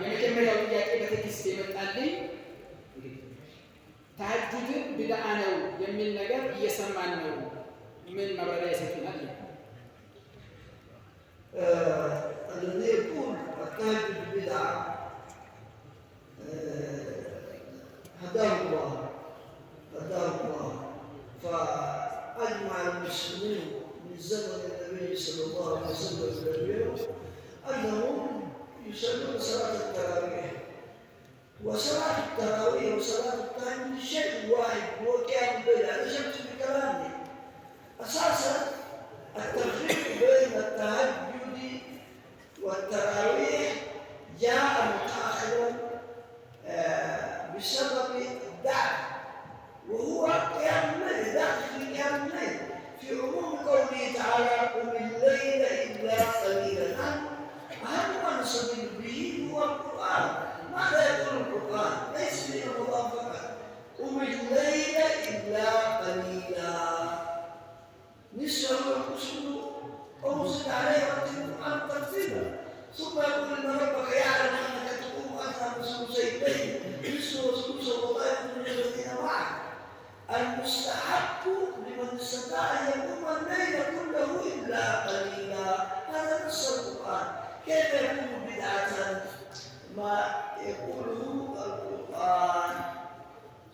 የመጀመሪያው ጥያቄ በቴክስት የመጣልኝ ተሐጁድን ቢድዓ ነው የሚል ነገር እየሰማን ነው። ምን ማብራሪያ ይሰጡናል? الذي يقول التهجد بدعة هداه الله فأجمع المسلمين من زمن النبي صلى الله عليه وسلم إلى اليوم أنهم يصلون صلاة التراويح، وصلاة التراويح وصلاة التهجد شيء واحد هو قيام الليل. أنا شفت بكلامي أساسا التفريق بين التهجد والتراويح جاء متأخرا بسبب الضعف، وهو قيام الليل، داخل في قيام الليل في عموم قوله تعالى قم الليل إلا قليلا. أهم ما نستدل به هو القرآن. ماذا يقول القرآن؟ ليس من رمضان فقط، قم الليل إلا قليلا، نصفه وانقصه أو زد عليه القرآن ترتيبا. ثم يقول إن ربك يعلم أنك تقوم أدنى من ثلثي الليل نصفه وثلثه وطائفة من الذين معك. المستحق لمن استطاع أن يقوم الليل كله إلا قليلا. هذا نص القرآن. كيف يكون بدعة ما يقوله القرآن؟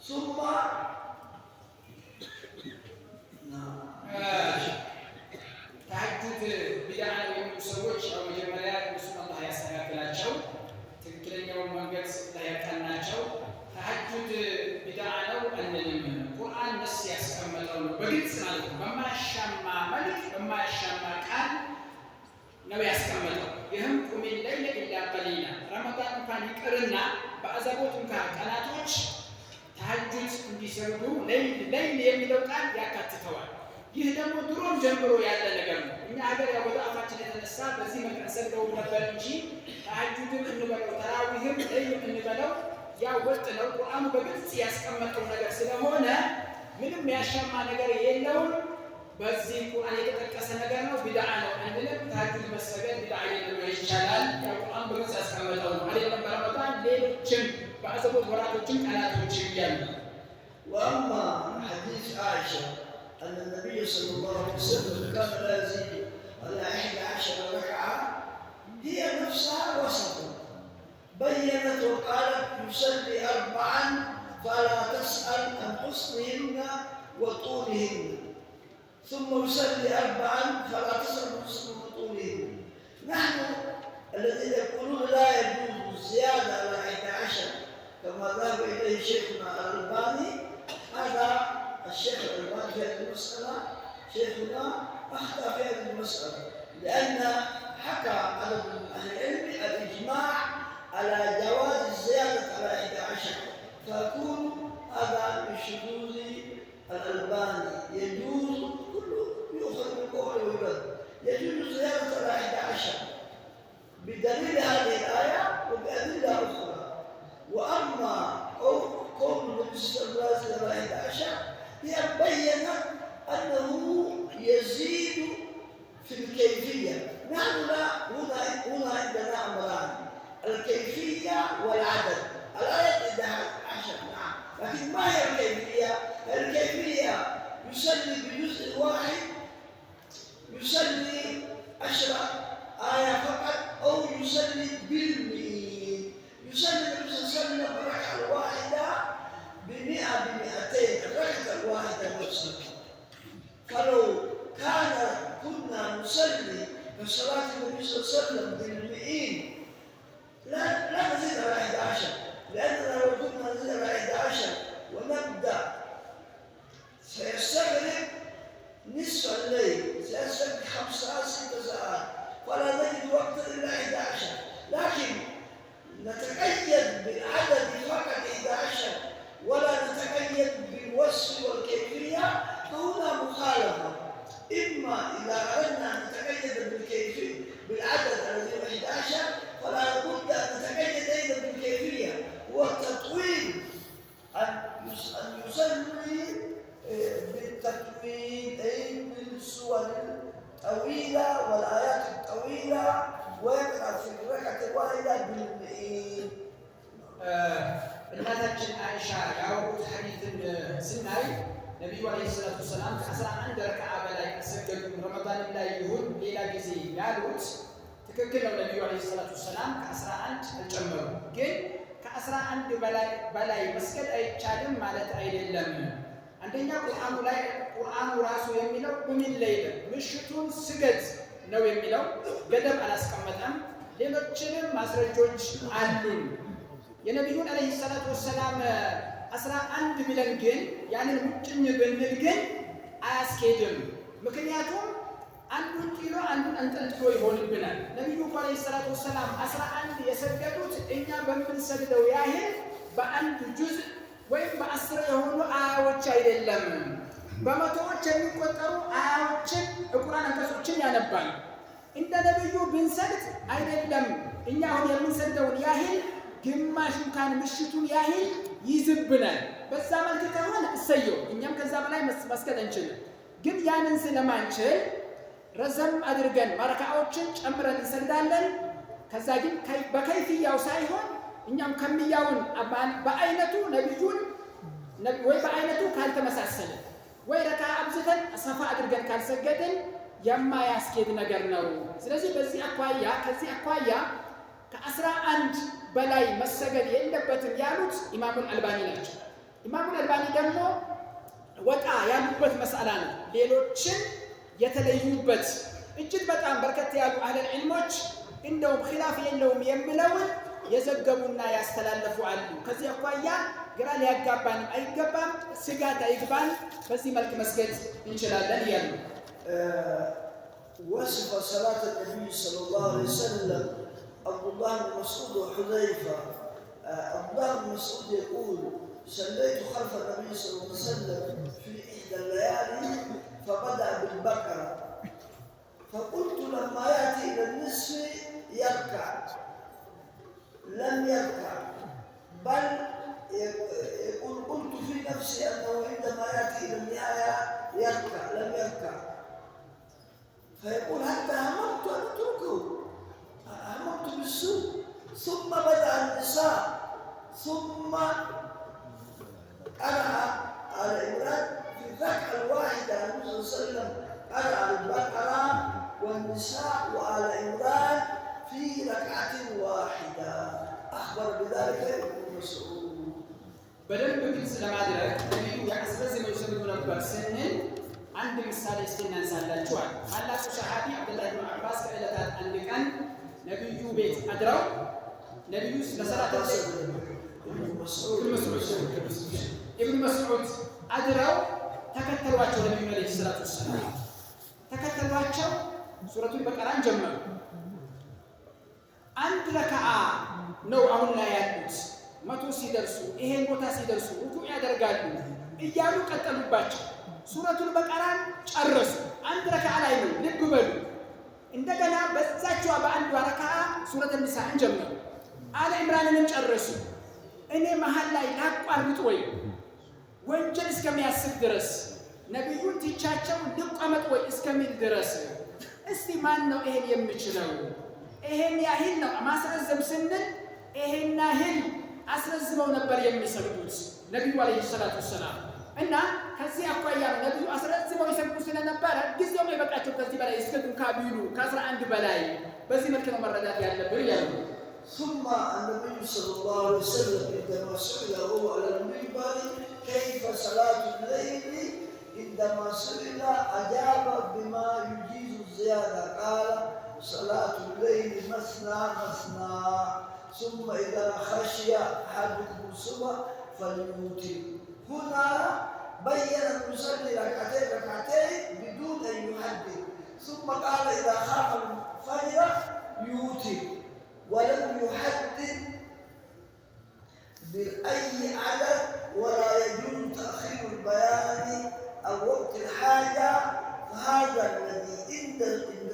ثم ተሐጁድ ቢድዓ ነው የሚሉ ሰዎች ያው መጀመሪያ እሱን አላህ ያስተካክላቸው፣ ትክክለኛውን መንገድ ያቀናቸው። ተሐጁድ ቢድዓ ነው አንልም። ቁርአን ነስ ያስቀመጠው ነው በግልጽ ማለት ነው። በማያሻማ መልክ በማያሻማ ቃል ነው ያስቀመጠው። ይህም ቁም ሌይለ ኢላ ቀሊላ፣ ረመዳን እንኳን ይቅርና በአዘቦት እንኳን ቀናቶች ተሐጁድ እንዲሰግዱ ሌይል የሚለው ቃል ያካትተዋል። ይህ ደግሞ ድሮም ጀምሮ ያለ ነገር ነው። እኛ ሀገር ያው በአፋችን የተነሳ በዚህ መልክ ሰግደው ነበር እንጂ ተሐጁድም እንበለው ተራዊህም ሌይልም እንበለው ያው ወጥ ነው። ቁርአኑ በግልጽ ያስቀመጠው ነገር ስለሆነ ምንም ያሻማ ነገር የለውም። በዚህ ቁርአን የተጠቀሰ ነገር ነው። ቢድዓ ነው አንልም። ተሐጁድ መሰገድ ቢድዓ የለም ይቻላል። ያው ቁርአን በግልጽ ያስቀመጠው ነው አይደለም። በረመዳን ሌሎችም በአዘቦት ወራቶችም ቀናቶችም ያሉ وأما حديث عائشة أن النبي صلى الله عليه وسلم كان لا يزيد على 11 ركعة، هي نفسها وسط بينت وقالت يصلي 4 فلا تسأل عن حسنهن وطولهن، ثم يصلي 4 فلا تسأل عن حسنهن وطولهن. نحن الذين يقولون لا يجوز الزيادة على 11 كما ذهب إليه شيخنا الألباني، هذا الشيخ الألباني في هذه المسألة شيخنا أخطأ في هذه المسألة، لأن حكى على أهل العلم الإجماع على جواز الزيادة على 11، فيكون هذا من شذوذ الألباني. يجوز كله يؤخذ من قوله ويرد، يجوز الزيادة على 11 بدليل هذه الآية وبأدلة أخرى. وأما قول النبي صلى الله عليه وسلم 11 هي بينت أنه يزيد في الكيفية. نحن هنا عندنا أمران، الكيفية والعدد. الآية 11 نعم، لكن ما هي الكيفية؟ الكيفية يصلي بجزء واحد، يصلي 10 آية فقط، أو يصلي بالمئين. يصلي النبي صلى الله عليه وسلم الركعة الواحدة ب100 ب200 الركعة الواحدة نفسها. فلو كنا نصلي بصلاة النبي صلى الله عليه وسلم بالمئين لا نزيد على 11، لأننا لو كنا نزيد على 11 ونبدأ سيستغرق نصف الليل، سيستغرق 5 ساعات 6 ساعات، ولا نجد وقتا إلا 11. لكن نتقيد بالعدد فقط 11 ولا نتقيد بالوصف والكيفية، فهنا مخالفة. إما إذا أردنا أن نتقيد بالكيفية بالعدد الذي هو 11 فلا بد أن نتقيد أيضا بالكيفية، هو التطويل، أن يصلي بالتطويل أي بالسور طويلة والآيات الطويلة ويقرأ في الركعة الواحدة بالمئين. እናታችን አይሻ ያወሩት ሐዲትን ስናይ ነብዩ አለይሂ ሰላቱ ወሰላም ከ11 ረካዓ በላይ አልሰገዱም ረመዳን ላይ ይሁን ሌላ ጊዜ ያሉት ትክክል ነው። ነብዩ አለይሂ ሰላቱ ወሰላም ከ11 አልጨመሩም። ግን ከ11 በላይ መስገድ አይቻልም ማለት አይደለም። አንደኛ ቁርአኑ ራሱ የሚለው ቁሚል ለይል ምሽቱን ስገድ ነው የሚለው፣ ገደብ አላስቀመጠም። ሌሎችንም ማስረጃዎች አሉን። የነብዩን አለይሂ ሰላቱ ወሰላም 11 ብለን ግን ያንን ሙጭኝ ብንል ግን አያስኬድም። ምክንያቱም አንዱን ኪሎ አንዱን አንጠልጥሎ ይሆንብናል። ነብዩ አለይሂ ሰላቱ ወሰላም 11 የሰገዱት እኛ በምንሰግደው ያህል በአንድ ጁዝ ወይም በ10 የሆኑ አያዎች አይደለም። በመቶዎች የሚቆጠሩ አያዎችን ቁርአን አንቀጾችን ያነባል። እንደ ነብዩ ብንሰግድ አይደለም እኛ አሁን የምንሰግደውን ያህል ግማሽ እንኳን ምሽቱን ያህል ይዝብናል። በዛ መልክ ከሆነ እሰየው፣ እኛም ከዛ በላይ መስገድ እንችላለን። ግን ያንን ስለማንችል ረዘም አድርገን ማረካዎችን ጨምረን እንሰግዳለን። ከዛ ግን በከይፍያው ሳይሆን እኛም ከሚያውን በአይነቱ ነብዩን ወይ በአይነቱ ካልተመሳሰለ ወይ ረካ አብዝተን ሰፋ አድርገን ካልሰገድን የማያስኬድ ነገር ነው። ስለዚህ ከዚህ አኳያ ከ11 በላይ መሰገድ የለበትም ያሉት ኢማሙል አልባኒ ናቸው። ኢማሙል አልባኒ ደግሞ ወጣ ያሉበት መስአላ ነው። ሌሎችን የተለዩበት እጅግ በጣም በርከት ያሉ አህለል ዒልሞች እንደውም ኺላፍ የለውም የሚለውን የዘገቡና ያስተላለፉ አሉ። ከዚህ አኳያ ግራ ሊያጋባን አይገባም፣ ስጋት አይግባን፣ በዚህ መልክ መስገድ እንችላለን እያሉ وصف صلاة النبي صلى الله عليه وسلم عبد الله بن مسعود وحذيفة. عبد الله بن مسعود يقول: صليت خلف النبي صلى الله عليه وسلم في إحدى الليالي فبدأ بالبقرة، فقلت لما يأتي إلى النصف يركع، لم يركع، بل يقول قلت في نفسي أنه عندما يأتي إلى النهاية يركع، لم يركع، فيقول حتى هممت أن أتركه، هممت بالسوء. ثم بدأ النساء، ثم قرأ على عمران في الركعة الواحدة. النبي صلى الله عليه وسلم قرأ البقرة والنساء وآل عمران في ركعة واحدة. أخبر بذلك ابن مسعود. በደንብ ግልጽ ለማድረግ ነብዩ ያስበዚህ ነው ሰምቶ ነበር ስንል አንድ ምሳሌ እናንሳላችኋል። ታላቁ ሰሃቢ አብዱላህ ኢብኑ አባስ ከዕለታት አንድ ቀን ነብዩ ቤት አድረው ነብዩ ለሰላት ኢብኑ መስዑድ አድረው ተከተሏቸው። ነብዩ አለይሂ ሰላቱ ወሰላም ተከተሏቸው። ሱረቱል በቀራን ጀመሩ። አንድ ረካዓ ነው አሁን ላይ ያሉት። 100 ሲደርሱ ይሄን ቦታ ሲደርሱ ሩኩዕ ያደርጋሉ እያሉ ቀጠሉባቸው። ሱረቱል በቀራን ጨረሱ። አንድ ረካዓ ላይ ነው፣ ልብ በሉ። እንደገና በዛችዋ በአንዷ ረካዓ ሱረቱል ኒሳእን ጀመሩ። አለ ኢምራንንም ጨረሱ። እኔ መሃል ላይ ላቋርጥ ወይ ወንጀል እስከሚያስብ ድረስ ነብዩን ትቻቸው ልቀመጥ ወይ እስከሚል ድረስ እስቲ ማን ነው ይሄን የሚችለው? ይሄን ያህል ነው ማስረዘም ስንል ይሄን ያህል አስረዝመው ነበር የሚሰግዱት ነብዩ አለይሂ ሰላቱ ወሰላም። እና ከዚህ አኳያ ነብዩ አስረዝመው ይሰግዱ ስለነበረ ጊዜው የበቃቸው ከዚህ በላይ እስከቱን ካቢሉ ከ11 በላይ በዚህ መልክ ነው መረዳት ያለብን ያሉ። ثم النبي صلى الله عليه وسلم عندما سئل هو على المنبر كيف صلاة الليل، عندما سئل أجاب بما يجيز الزيادة، قال: صلاة الليل مثنى مثنى، ثم إذا خشي أحدكم الصبح فليوتر. هنا بين المصلي ركعتين بدون أن يحدد، ثم قال: إذا خاف الفجر يوتر، ولم يحدد بأي عدد، ولا يجوز تأخير البيان أو وقت الحاجة. فهذا الذي عند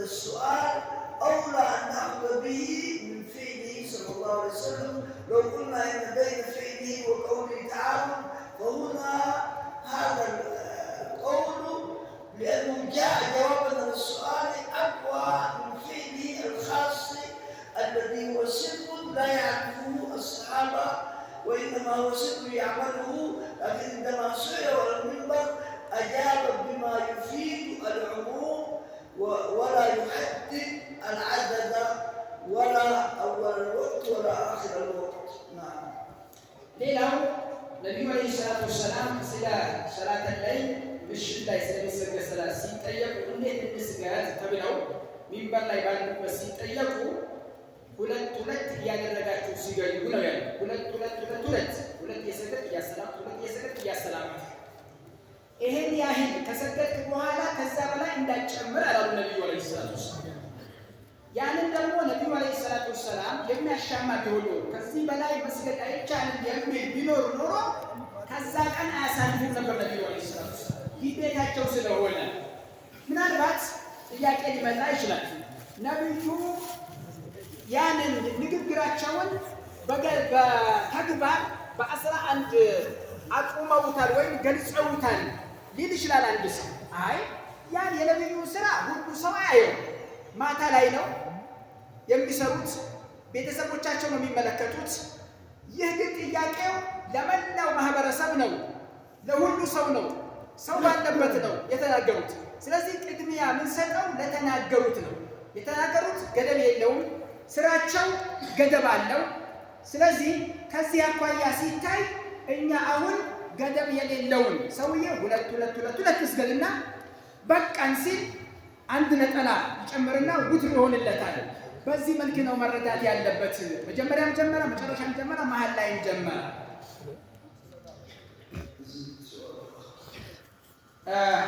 السؤال أولى أن نأخذ به من فعله صلى الله عليه وسلم. لو قلنا إن بين فعله وقوله تعالى فهنا هذا القول لأنه جاء جوابا للسؤال ሌላው ነቢዩ ዓለይሂ ሰላቱ ወሰላም ስለ ሰላተል ለይል ምሽት ላይ ስለሚሰገድ ሰላት ሲጠየቁ እንዴት እንስገድ ተብለው ሚንበር ላይ ባሉበት ሲጠየቁ ሁለት እያደረጋችሁ ሲገዱ ነው ያለው። ሁለት የሰገድ እያሰላምት ሁለት የሰገድ እያሰላምት ይሄን ያህል ከሰገድክ በኋላ ከዛ በላይ እንዳትጨምር አላሉ ነቢዩ ዓለይሂ ሰላቱ ወሰላም። ያንን ደግሞ ነቢዩ ዓለይሂ ሰላቱ ወሰላም የሚያሻማ ቢሆን ከዚህ በላይ መስገድ አይቻልም የሚል ቢኖር ኖሮ ከዛ ቀን አያሳልፉም ነበር ነቢዩ ዓለይሂ ሰላቱ ወሰላም ግዴታቸው ስለሆነ። ምናልባት ጥያቄ ሊመጣ ይችላል። ነቢዩ ያንን ንግግራቸውን በተግባር በ11 አቁመውታል ወይም ገልጸውታል ሊል ይችላል አንድ ሰው። አይ ያን የነቢዩ ስራ ሁሉ ሰው አያየው፣ ማታ ላይ ነው የሚሰሩት፣ ቤተሰቦቻቸው ነው የሚመለከቱት። ይህ ግን ጥያቄው ለመላው ማህበረሰብ ነው፣ ለሁሉ ሰው ነው፣ ሰው ባለበት ነው የተናገሩት። ስለዚህ ቅድሚያ የምንሰጠው ለተናገሩት ነው። የተናገሩት ገደብ የለውም፣ ስራቸው ገደብ አለው። ስለዚህ ከዚህ አኳያ ሲታይ እኛ አሁን ገደብ የሌለውን ሰውዬ ሁለት ይስገድና በቃን ሲል አንድ ነጠላ ይጨምርና ውትር ይሆንለታል። በዚህ መልክ ነው መረዳት ያለበት። መጀመሪያም ጀመረ፣ መጨረሻም ጀመረ፣ መሀል ላይም ጀመረ።